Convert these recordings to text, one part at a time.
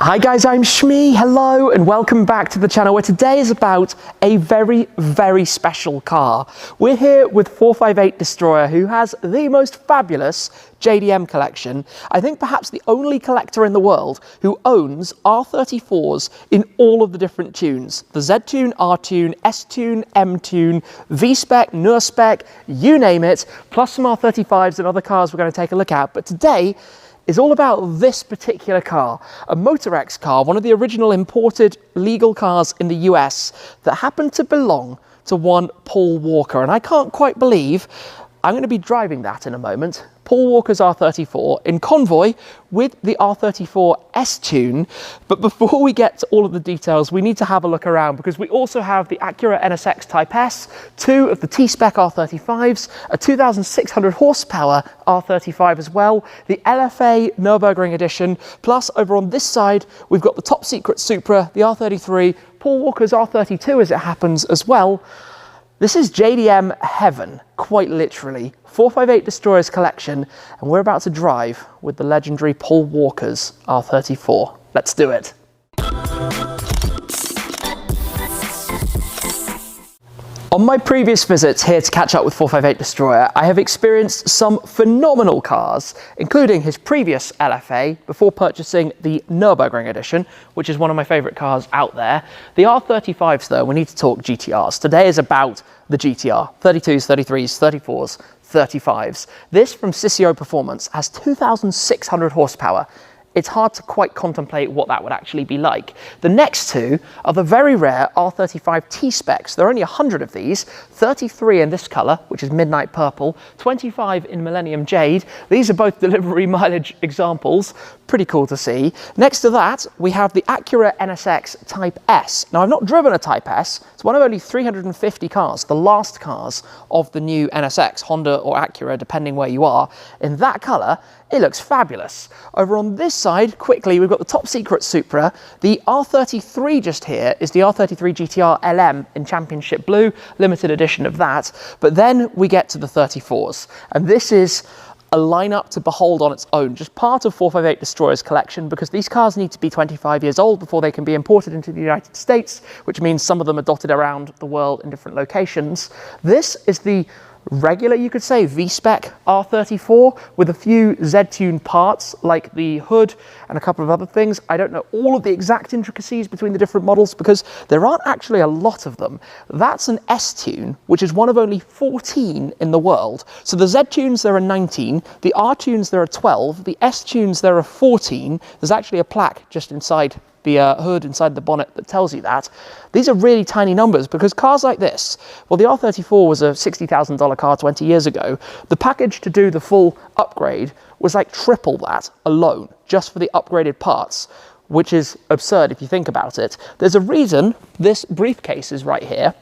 Hi guys, I'm Shmee, hello and welcome back to the channel where today is about a very, very special car. We're here with 458 Destroyer, who has the most fabulous JDM collection. I think perhaps the only collector in the world who owns R34s in all of the different tunes. The Z-Tune, R-Tune, S-Tune, M-Tune, V-Spec, Nur-Spec, you name it, plus some R35s and other cars we're going to take a look at. But today is all about this particular car, a Motor X car, one of the original imported legal cars in the US that happened to belong to one Paul Walker. And I can't quite believe I'm going to be driving that in a moment. Paul Walker's R34 in convoy with the R34 S-Tune. But before we get to all of the details, we need to have a look around because we also have the Acura NSX Type S, two of the T-Spec R35s, a 2,600 horsepower R35 as well, the LFA Nürburgring edition, plus over on this side, we've got the top secret Supra, the R33, Paul Walker's R32 as it happens as well. This is JDM heaven, quite literally. 458 Destroyers collection, and we're about to drive with the legendary Paul Walker's R34. Let's do it. On my previous visits here to catch up with 458 Destroyer, I have experienced some phenomenal cars, including his previous LFA, before purchasing the Nürburgring edition, which is one of my favourite cars out there. The R35s though, we need to talk GTRs. Today is about the GTR, 32s, 33s, 34s, 35s. This from Sissio Performance has 2,600 horsepower. It's hard to quite contemplate what that would actually be like. The next two are the very rare R35 T-Specs. There are only 100 of these, 33 in this colour, which is Midnight Purple, 25 in Millennium Jade. These are both delivery mileage examples. Pretty cool to see. Next to that, we have the Acura NSX Type S. Now, I've not driven a Type S. It's one of only 350 cars, the last cars of the new NSX, Honda or Acura, depending where you are. In that colour, it looks fabulous. Over on this side, quickly, we've got the top secret Supra. The R33 just here is the R33 GTR LM in Championship Blue, limited edition of that. But then we get to the 34s, and this is a lineup to behold on its own, just part of 458 Destroyer's collection, because these cars need to be 25 years old before they can be imported into the United States, which means some of them are dotted around the world in different locations. This is the regular, you could say, V-Spec R34 with a few Z-Tune parts like the hood and a couple of other things. I don't know all of the exact intricacies between the different models because there aren't actually a lot of them. That's an S-Tune, which is one of only 14 in the world. So the Z-Tunes, there are 19, the R-Tunes, there are 12, the S-Tunes, there are 14. There's actually a plaque just inside the hood, inside the bonnet, that tells you that. These are really tiny numbers because cars like this, well, the R34 was a $60,000 car 20 years ago. The package to do the full upgrade was like triple that alone, just for the upgraded parts, which is absurd if you think about it. There's a reason this briefcase is right here,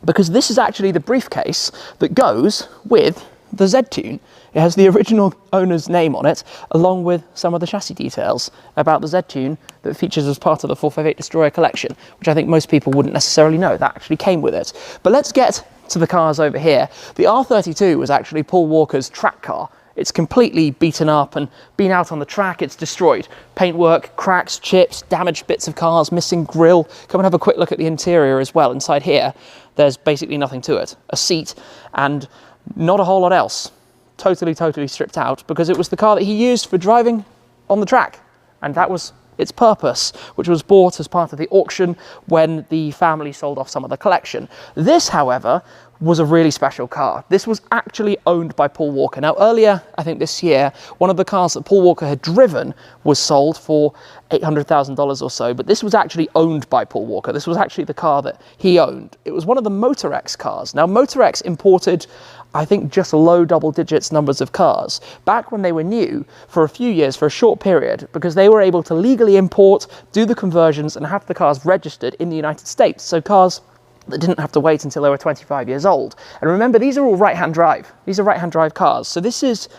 because this is actually the briefcase that goes with the Z-Tune. It has the original owner's name on it, along with some of the chassis details about the Z-Tune that features as part of the 458 Destroyer collection, which I think most people wouldn't necessarily know. That actually came with it. But let's get to the cars over here. The R32 was actually Paul Walker's track car. It's completely beaten up and been out on the track. It's destroyed. Paintwork, cracks, chips, damaged bits of cars, missing grille. Come and have a quick look at the interior as well. Inside here, there's basically nothing to it. A seat and not a whole lot else. Totally stripped out because it was the car that he used for driving on the track, and that was its purpose, which was bought as part of the auction when the family sold off some of the collection. This, however, was a really special car. This was actually owned by Paul Walker. Now, earlier, I think this year, one of the cars that Paul Walker had driven was sold for $800,000 or so, but this was actually owned by Paul Walker. This was actually the car that he owned. It was one of the Motor X cars. Now, Motor X imported, I think, just low double digits numbers of cars back when they were new for a few years, for a short period, because they were able to legally import, do the conversions, and have the cars registered in the United States. So cars that didn't have to wait until they were 25 years old. And remember, these are all right-hand drive. These are right-hand drive cars. So this is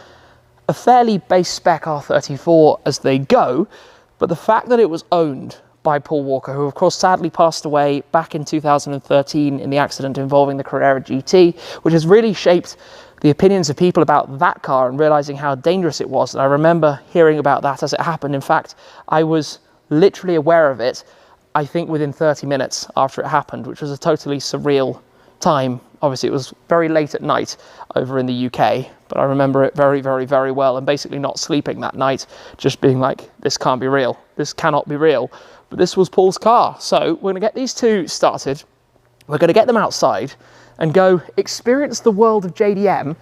a fairly base spec R34 as they go, but the fact that it was owned by Paul Walker, who of course sadly passed away back in 2013 in the accident involving the Carrera GT, which has really shaped the opinions of people about that car and realizing how dangerous it was. And I remember hearing about that as it happened. In fact, I was literally aware of it, I think within 30 minutes after it happened, which was a totally surreal time. Obviously, it was very late at night over in the UK, but I remember it very, very, very well, and basically not sleeping that night, just being like, this can't be real. This cannot be real. But this was Paul's car. So we're going to get these two started. We're going to get them outside and go experience the world of JDM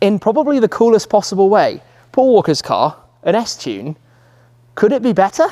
in probably the coolest possible way. Paul Walker's car, an S-Tune. Could it be better?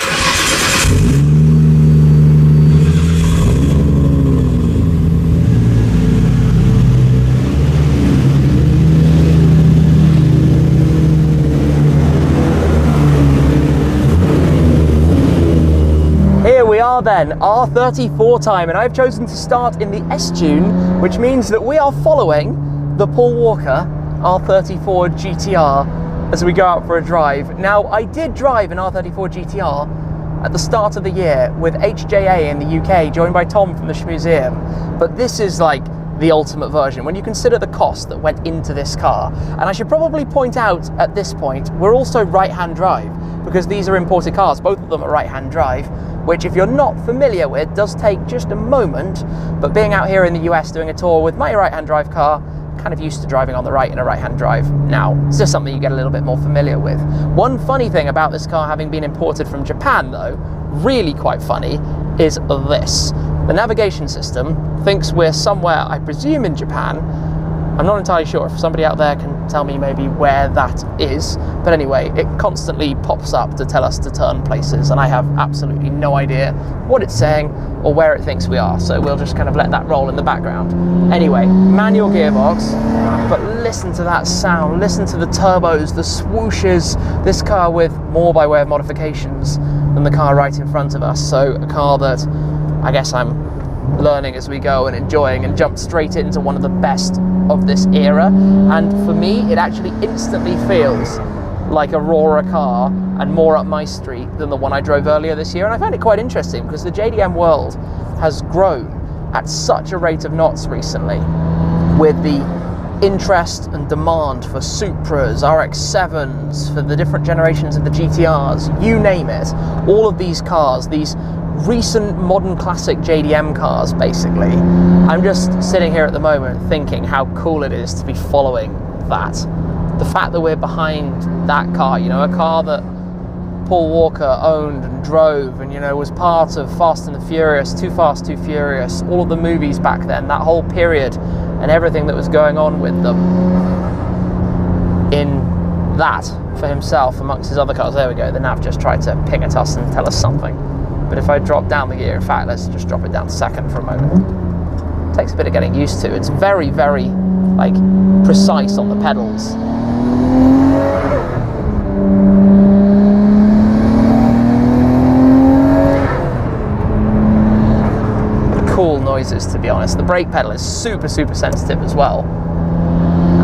Here we are then, R34 time, and I've chosen to start in the S-Tune, which means that we are following the Paul Walker R34 GTR as we go out for a drive. Now, I did drive an R34 GTR at the start of the year with HJA in the UK, joined by Tom from the Shmee Museum, but this is like the ultimate version when you consider the cost that went into this car. And I should probably point out at this point, we're also right-hand drive, because these are imported cars, both of them are right-hand drive, which if you're not familiar with, does take just a moment, but being out here in the US doing a tour with my right-hand drive car, kind of used to driving on the right in a right-hand drive now. It's just something you get a little bit more familiar with. One funny thing about this car having been imported from Japan though, really quite funny, is this. The navigation system thinks we're somewhere, I presume in Japan. I'm not entirely sure. If somebody out there can tell me maybe where that is. But anyway, it constantly pops up to tell us to turn places, and I have absolutely no idea what it's saying or where it thinks we are. So we'll just kind of let that roll in the background. Anyway, manual gearbox, but listen to that sound. Listen to the turbos, the swooshes. This car with more by way of modifications than the car right in front of us. So a car that I guess I'm learning as we go and enjoying, and jumped straight into one of the best of this era. And for me, it actually instantly feels like a rawer car and more up my street than the one I drove earlier this year. And I found it quite interesting because the JDM world has grown at such a rate of knots recently, with the interest and demand for Supras, RX-7s, for the different generations of the GTRs, you name it. All of these cars, these recent modern classic JDM cars, basically. I'm just sitting here at the moment thinking how cool it is to be following that. The fact that we're behind that car, you know, a car that Paul Walker owned and drove and, you know, was part of Fast and the Furious, Too Fast, Too Furious, all of the movies back then, that whole period and everything that was going on with them. In that, for himself, amongst his other cars. There we go, the nav just tried to ping at us and tell us something. But if I drop down the gear, in fact, let's just drop it down to second for a moment. It takes a bit of getting used to. It's very, very, like, precise on the pedals. Cool noises, to be honest. The brake pedal is super, super sensitive as well.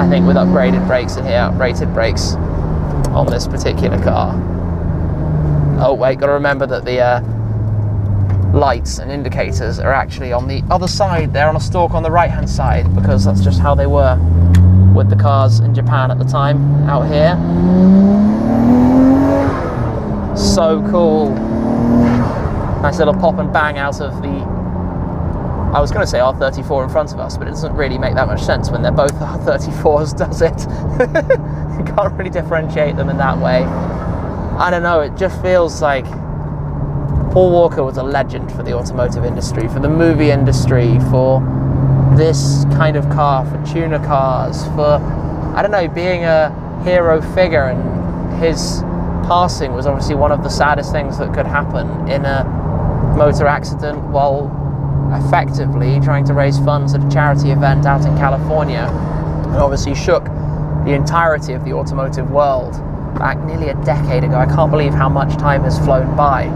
I think with upgraded brakes in here, rated brakes on this particular car. Oh wait, got to remember that the lights and indicators are actually on the other side. They're on a stalk on the right hand side, because that's just how they were with the cars in Japan at the time. Out here, so cool. Nice little pop and bang out of the, I was going to say R34 in front of us, but it doesn't really make that much sense when they're both R34s, does it? You can't really differentiate them in that way. I don't know, it just feels like Paul Walker was a legend for the automotive industry, for the movie industry, for this kind of car, for tuner cars, for, I don't know, being a hero figure. And his passing was obviously one of the saddest things that could happen in a motor accident while effectively trying to raise funds at a charity event out in California. And obviously shook the entirety of the automotive world back nearly a decade ago. I can't believe how much time has flown by.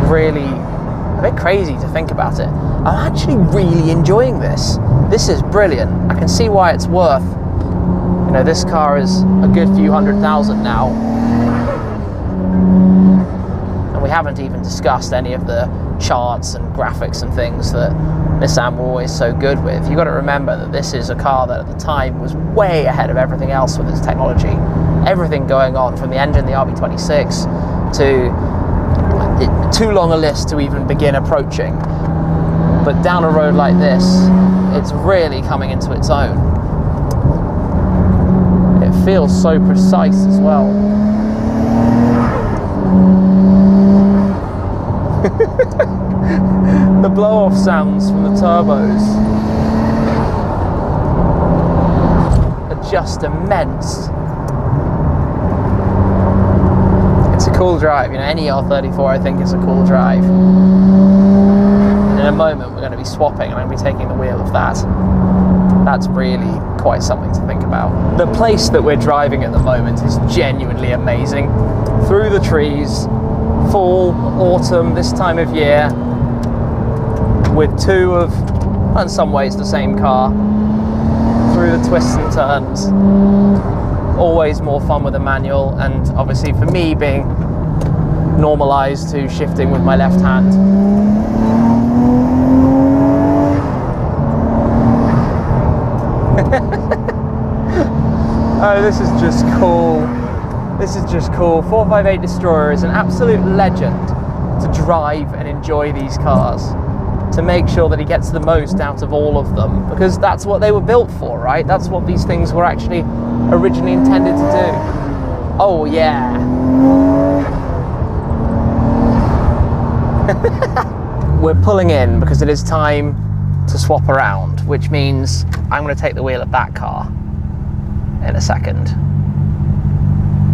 Really a bit crazy to think about it. I'm actually really enjoying this. This is brilliant. I can see why it's worth, you know, this car is a good few $100,000 now. And we haven't even discussed any of the charts and graphics and things that Nissan were always so good with. You've got to remember that this is a car that at the time was way ahead of everything else with its technology. Everything going on, from the engine, the RB26, to too long a list to even begin approaching. But down a road like this, it's really coming into its own. It feels so precise as well. The blow-off sounds from the turbos are just immense. It's a cool drive, you know, any R34 I think is a cool drive. And in a moment we're going to be swapping and I'm going to be taking the wheel of that. That's really quite something to think about. The place that we're driving at the moment is genuinely amazing. Through the trees, fall, autumn, this time of year, with two of, in some ways, the same car, through the twists and turns. Always more fun with a manual, and obviously for me being normalized to shifting with my left hand. Oh, this is just cool. This is just cool. 458 Destroyer is an absolute legend to drive and enjoy these cars, to make sure that he gets the most out of all of them, because that's what they were built for, right? That's what these things were actually originally intended to do. Oh yeah. We're pulling in because it is time to swap around, which means I'm going to take the wheel of that car in a second.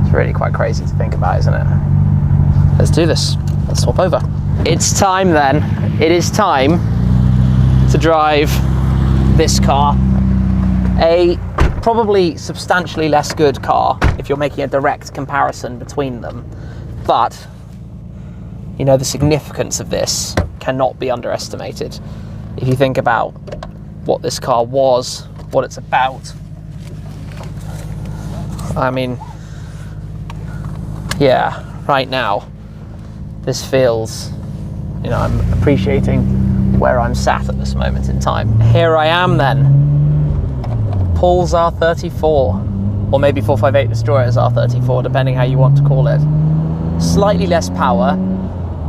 It's really quite crazy to think about, isn't it? Let's do this. Let's swap over. It's time then. It is time to drive this car. A probably substantially less good car if you're making a direct comparison between them. But, you know, the significance of this cannot be underestimated. If you think about what this car was, what it's about. I mean, yeah, right now, this feels, you know, I'm appreciating where I'm sat at this moment in time. Here I am then, Paul's R34, or maybe 458 Destroyer's R34, depending how you want to call it. Slightly less power,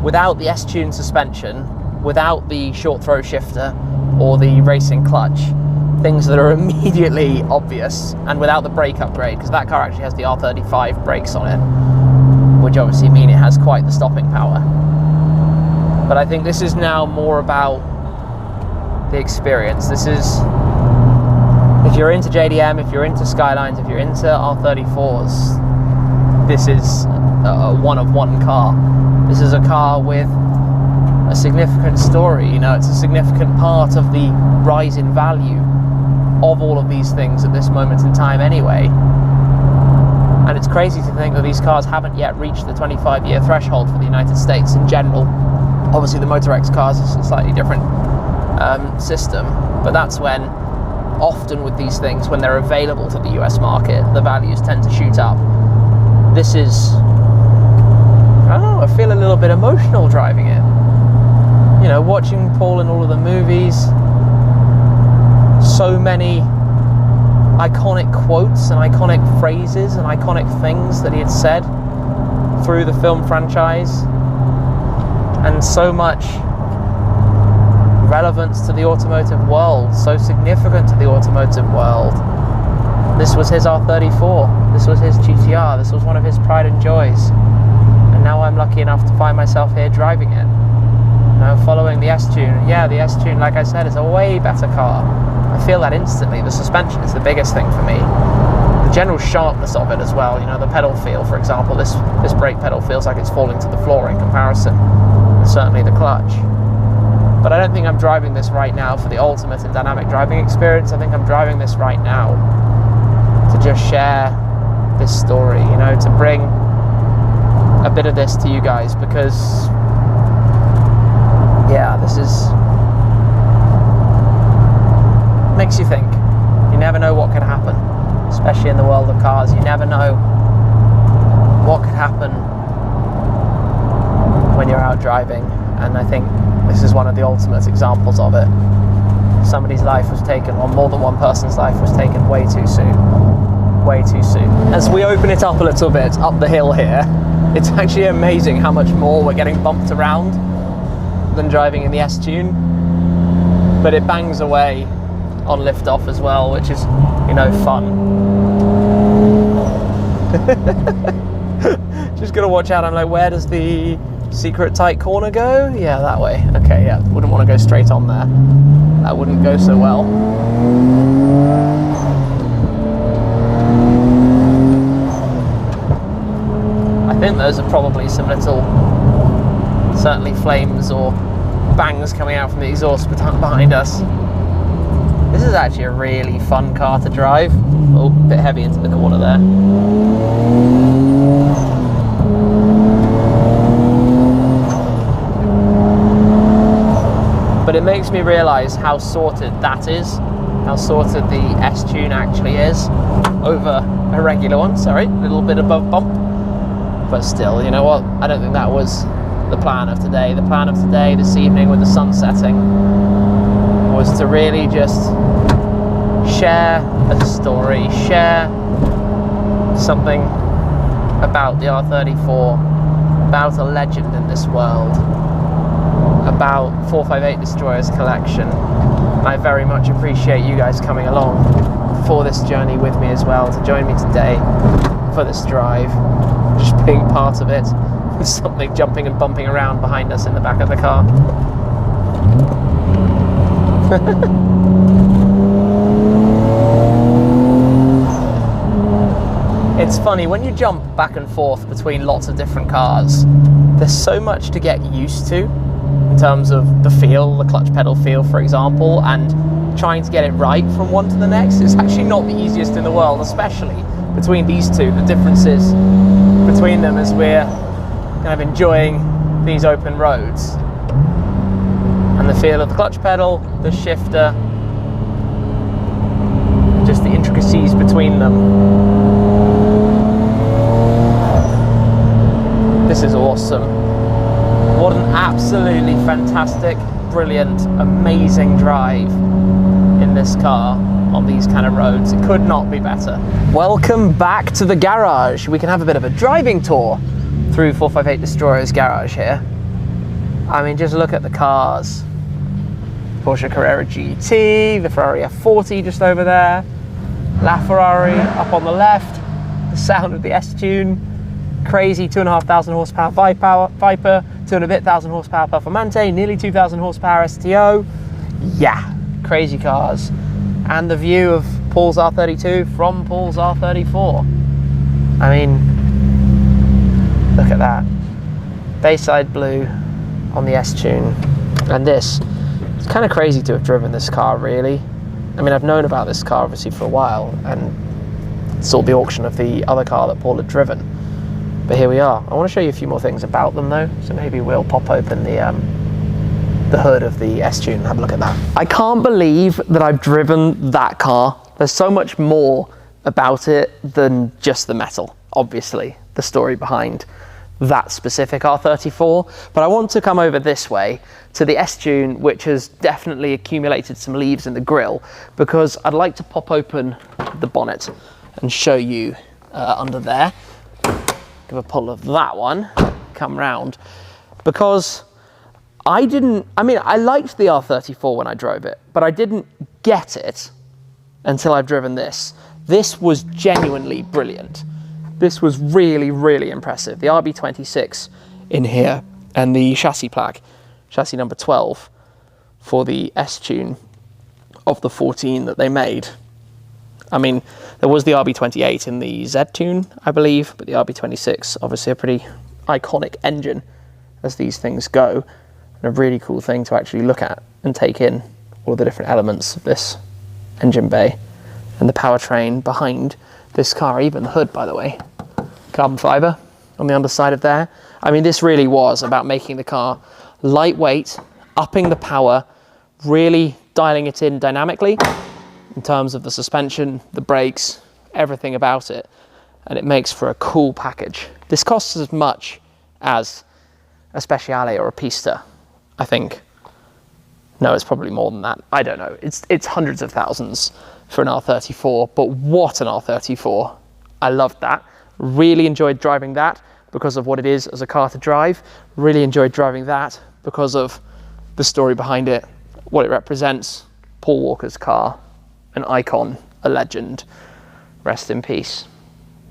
without the S-tune suspension, without the short throw shifter, or the racing clutch, things that are immediately obvious, and without the brake upgrade, because that car actually has the R35 brakes on it, which obviously mean it has quite the stopping power. But I think this is now more about the experience. This is, if you're into JDM, if you're into Skylines, if you're into R34s, this is a one-of-one car. This is a car with a significant story, you know, it's a significant part of the rise in value of all of these things at this moment in time anyway. And it's crazy to think that these cars haven't yet reached the 25-year threshold for the United States in general. Obviously the Motor X cars is a slightly different system, but that's when, often with these things, when they're available to the US market, the values tend to shoot up. This is, I don't know, I feel a little bit emotional driving it. You know, watching Paul in all of the movies, so many iconic quotes and iconic phrases and iconic things that he had said through the film franchise, and so much relevance to the automotive world, so significant to the automotive world. This was his R34, this was his GTR, this was one of his pride and joys, and now I'm lucky enough to find myself here driving it. You know, following the S-tune. Yeah, the S-tune, like I said, is a way better car. I feel that instantly. The suspension is the biggest thing for me. The general sharpness of it as well. You know, the pedal feel, for example, this brake pedal feels like it's falling to the floor in comparison. And certainly the clutch. But I don't think I'm driving this right now for the ultimate in dynamic driving experience. I think I'm driving this right now to just share this story, you know, to bring a bit of this to you guys, because yeah, this is, makes you think. You never know what could happen, especially in the world of cars. You never know what could happen when you're out driving, and I think this is one of the ultimate examples of it. Somebody's life was taken, or more than one person's life was taken way too soon. Way too soon. As we open it up a little bit, up the hill here, It's actually amazing how much more we're getting bumped around than driving in the S-Tune, but it bangs away on lift-off as well, which is, you know, fun. Just gotta watch out. I'm like, where does the secret tight corner go? Yeah, that way. Okay, yeah, wouldn't want to go straight on there. That wouldn't go so well. I think those are probably some little, certainly flames or bangs coming out from the exhaust behind us. This is actually a really fun car to drive. Oh, a bit heavy into the corner there. But it makes me realise how sorted that is, how sorted the S-Tune actually is over a regular one. Sorry, a little bit above bump. But still, you know what? I don't think that was the plan of today. The plan of today, this evening with the sun setting, was to really just share a story, share something about the R34, about a legend in this world, about 458 Destroyers collection. I very much appreciate you guys coming along for this journey with me as well, to join me today for this drive, just being part of it, with something jumping and bumping around behind us in the back of the car. It's funny, when you jump back and forth between lots of different cars, there's so much to get used to in terms of the feel, the clutch pedal feel, for example, and trying to get it right from one to the next. It's actually not the easiest in the world, especially between these two, the differences between them as we're kind of enjoying these open roads. And the feel of the clutch pedal, the shifter, just the intricacies between them. This is awesome. What an absolutely fantastic, brilliant, amazing drive in this car on these kind of roads. It could not be better. Welcome back to the garage. We can have a bit of a driving tour through 458 Destroyer's garage here. I mean, just look at the cars. Porsche Carrera GT, the Ferrari F40 just over there, LaFerrari up on the left, the sound of the S-Tune, crazy 2,500 horsepower Viper, 2,000 horsepower Performante, nearly 2,000 horsepower STO. Yeah, crazy cars. And the view of Paul's R32 from Paul's R34. I mean, look at that. Bayside blue on the S-Tune. And this, it's kind of crazy to have driven this car, really. I mean, I've known about this car obviously for a while and saw the auction of the other car that Paul had driven. But here we are. I want to show you a few more things about them though, so maybe we'll pop open the hood of the S-Tune and have a look at that. I can't believe that I've driven that car. There's so much more about it than just the metal, obviously, the story behind that specific R34. But I want to come over this way to the S-Tune, which has definitely accumulated some leaves in the grille, because I'd like to pop open the bonnet and show you under there. Give a pull of that one, come round, because I mean, I liked the R34 when I drove it, but I didn't get it until I've driven this. This was genuinely brilliant. This was really, really impressive. The RB26 in here and the chassis plaque, chassis number 12 for the S-Tune of the 14 that they made. I mean, there was the RB28 in the Z-Tune, I believe, but the RB26, obviously a pretty iconic engine as these things go, and a really cool thing to actually look at and take in all the different elements of this engine bay and the powertrain behind this car, even the hood, by the way. Carbon fiber on the underside of there. I mean, this really was about making the car lightweight, upping the power, really dialing it in dynamically in terms of the suspension, the brakes, everything about it, and it makes for a cool package. This costs as much as a Speciale or a Pista, I think. No, it's probably more than that. I don't know. It's hundreds of thousands for an R34, but what an R34. I loved that. Really enjoyed driving that. because of what it is as a car to drive. Really enjoyed driving that because of the story behind it, what it represents. Paul Walker's car, an icon, a legend. Rest in peace.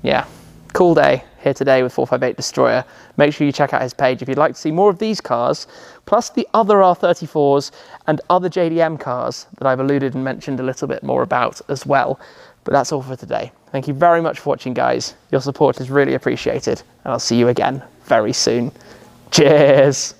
Yeah, cool day here today with 458 Destroyer. Make sure you check out his page if you'd like to see more of these cars, plus the other R34s and other JDM cars that I've alluded and mentioned a little bit more about as well. But that's all for today. Thank you very much for watching, guys. Your support is really appreciated, and I'll see you again very soon. Cheers.